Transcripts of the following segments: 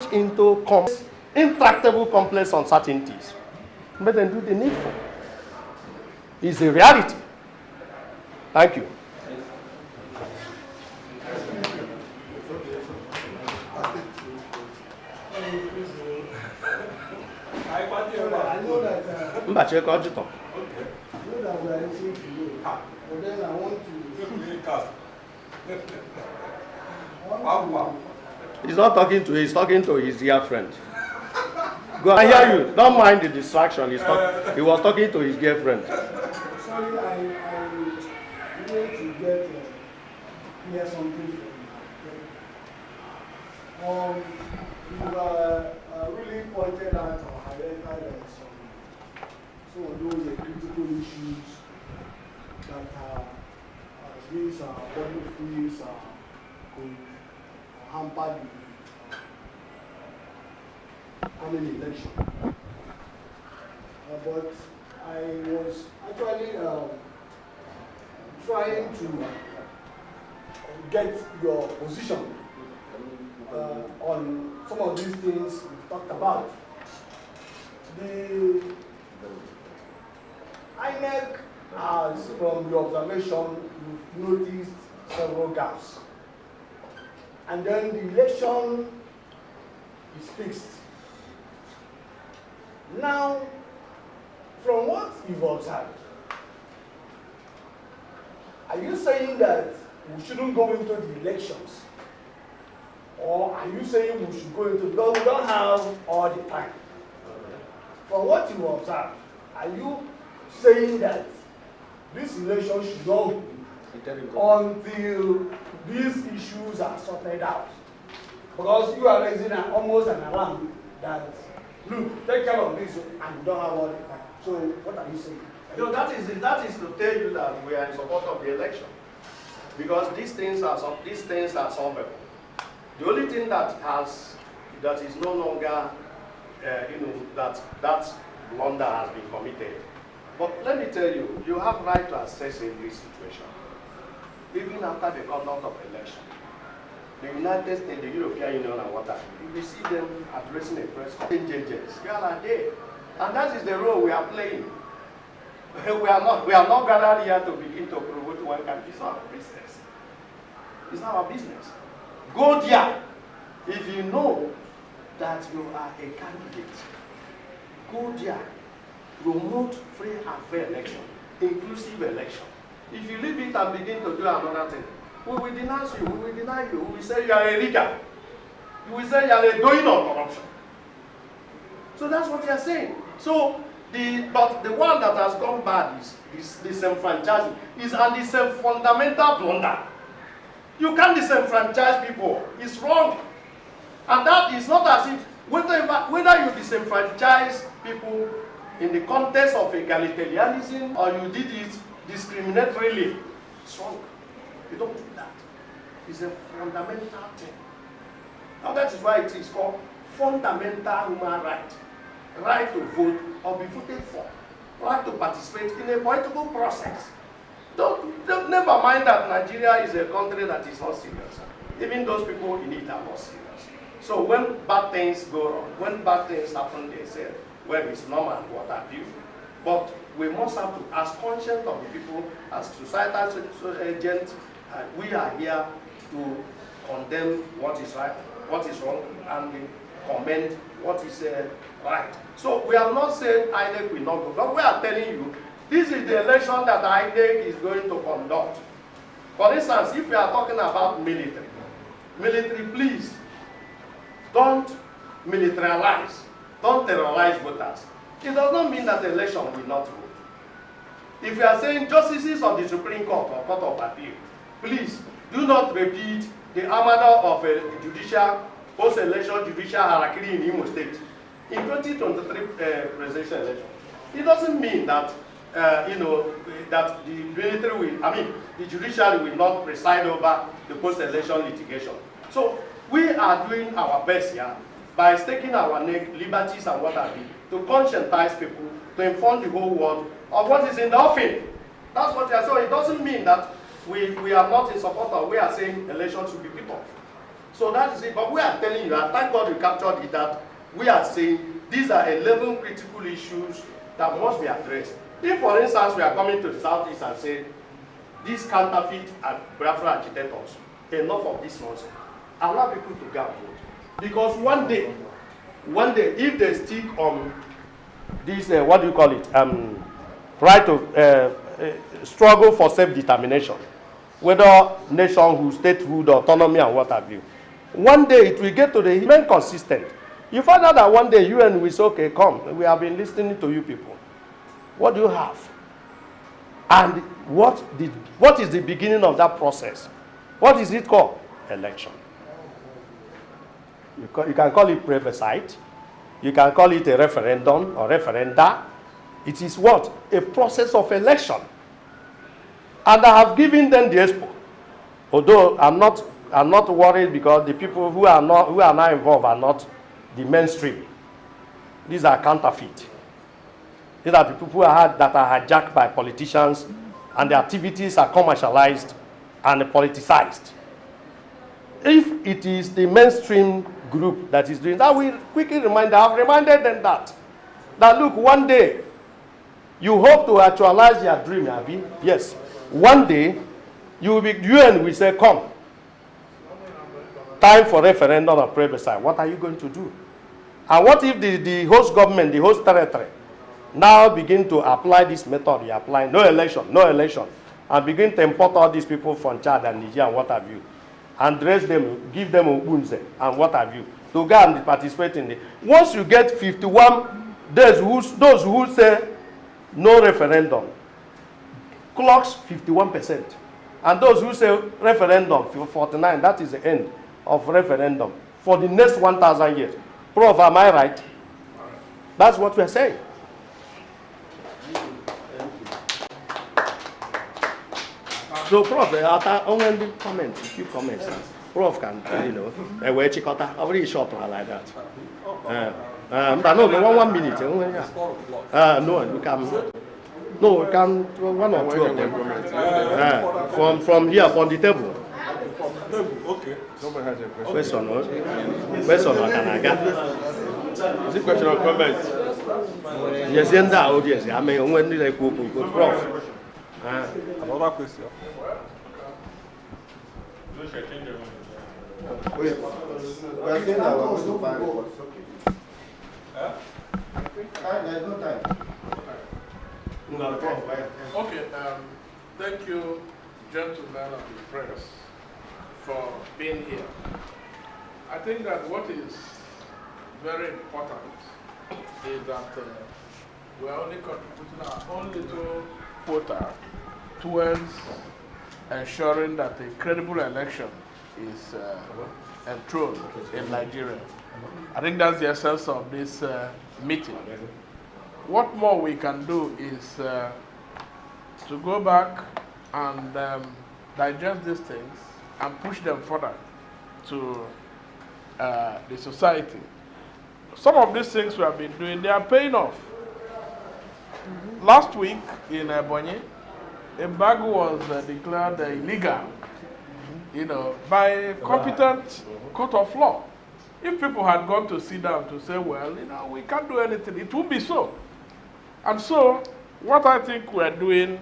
into intractable complex uncertainties. Let them do the needful. It's a reality. Thank you. I know that we are listening to you, but then I want to. He's not talking to you, he's talking to his dear friend. Go, I hear you. Don't mind the distraction. He was talking to his girlfriend. Sorry, I need to get hear something from you. You've really pointed out or highlighted some of those critical issues that these body freeze could hamper the coming election. But I was actually trying to get your position on some of these things we've talked about. The INEC has, from the observation, you've noticed several gaps. And then the election is fixed. Now, from what you've observed, are you saying that we shouldn't go into the elections? Or are you saying we should go into, because we don't have all the time? From what you observed, are you saying that this election should not be until these issues are sorted out? Because you are raising almost an alarm that, look, take care of this and you don't have all the time. So what are you saying? No, that is to tell you that we are in support of the election. Because these things are solvable. The only thing that is no longer, that blunder has been committed. But let me tell you, you have right to assess every situation. Even after the conduct of election, the United States, the European Union, and what have you, we see them addressing a press conference. Njenje, girl are there, and that is the role we are playing. we are not gathered here to begin to promote one country. It's not our business. It's not our business. Go there. If you know that you are a candidate, go there. Promote free and fair election, inclusive election. If you leave it and begin to do another thing, we will denounce you, we will deny you, we will say you are a rigger. You will say you are a doing of corruption. So that's what you are saying. So but the one that has gone bad is disenfranchising. And it's a fundamental blunder. You can't disenfranchise people. It's wrong. And that is not as if whether you disenfranchise people in the context of egalitarianism or you did it discriminatorily, it's wrong. You don't do that. It's a fundamental thing. Now that is why it is called fundamental human right. Right to vote or be voted for. Right to participate in a political process. Never mind that Nigeria is a country that is not serious. Even those people in it are not serious. So when bad things go wrong, when bad things happen, they say, well, it's normal, what have you. But we must have to, as conscience of the people, as societal agents, we are here to condemn what is right, what is wrong, and commend what is right. So we have not said INEC will not go, but we are telling you, this is the election that INEC is going to conduct. For instance, if we are talking about military, please, don't militarize, don't terrorize voters. It does not mean that the election will not vote. If you are saying justices of the Supreme Court or Court of Appeal, please do not repeat the armada of a post-election judicial harakiri in Imo State in 2023 presidential election. It doesn't mean that that the military will, the judiciary will not preside over the post-election litigation. So we are doing our best here by staking our liberties and what have you, to conscientize people, to inform the whole world of what is in the offing. That's what they are saying. So it doesn't mean that we are not in support of, we are saying elections should be put off. So that is it. But we are telling you, and thank God you captured it, that we are saying these are 11 critical issues that must be addressed. If, for instance, we are coming to the Southeast and say, these counterfeit and Biafra agitators, enough of this nonsense, allow people to go and vote. Because one day, if they stick on this, what do you call it, right to struggle for self-determination, whether nationhood, statehood, autonomy, and what have you, one day it will get to the remain consistent. You find out that one day UN will say, okay, come, we have been listening to you people. What do you have? And what is the beginning of that process? What is it called? Election. You can call it plebiscite. You can call it a referendum or referenda. It is what? A process of election. And I have given them the expo. Although I'm not worried because the people who are now involved are not the mainstream. These are counterfeit. These are the people that are hijacked by politicians, and the activities are commercialized and politicized. If it is the mainstream group that is doing that, we quickly remind them, I've reminded them that look, one day you hope to actualize your dream, Abi. Yes. One day UN will say, come, time for referendum or plebiscite. What are you going to do? And what if the host government, the host territory, now begin to apply this method you apply, no election, and begin to import all these people from Chad and Niger and what have you, and dress them, give them ubunze and what have you, to go and participate in it. Once you get 51 days, those who say no referendum, clocks 51%. And those who say referendum, 49, that is the end of referendum for the next 1,000 years. Prof, am I right? That's what we're saying. So, Prof, only comments, a few comments. Prof can, we're chikota, already short like that. No, 1 minute. No, we can. No, we can, one or two of them. From here, from the table. Okay. Somebody has a question. Question, can I get? Is it question or comment? Yes, yes. I mean, when did I go, Prof? Another question. We are saying that we're going to find it. Okay. There's no time. Okay, thank you, gentlemen of the press, for being here. I think that what is very important is that we are only contributing our own little quota towards ensuring that a credible election is enthroned in Nigeria. I think that's the essence of this meeting. What more we can do is to go back and digest these things and push them further to the society. Some of these things we have been doing, they are paying off. Last week in Ebonyi, embargo was declared illegal, by a competent court of law. If people had gone to sit down to say, well, we can't do anything, it would be so. And so, what I think we're doing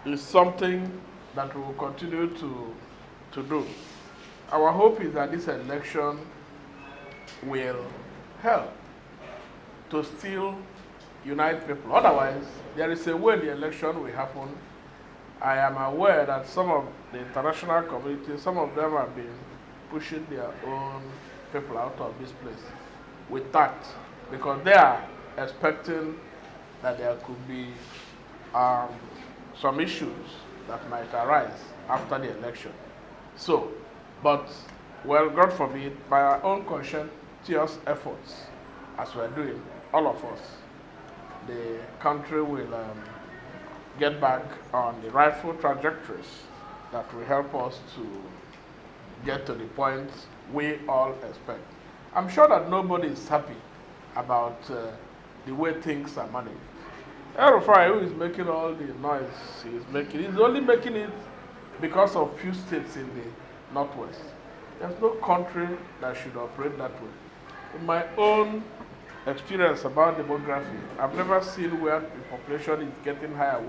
is something that we will continue to do. Our hope is that this election will help to still unite people. Otherwise, there is a way the election will happen. I am aware that some of the international community, some of them have been pushing their own people out of this place with tact, because they are expecting that there could be some issues that might arise after the election. So, but, well, God forbid, by our own conscientious efforts, as we're doing, all of us, the country will get back on the rightful trajectories that will help us to get to the point we all expect. I'm sure that nobody is happy about the way things are managed. El-Rufai, who is making all the noise he's only making it because of few states in the Northwest. There's no country that should operate that way. In my own experience about demography, I've never seen where the population is getting higher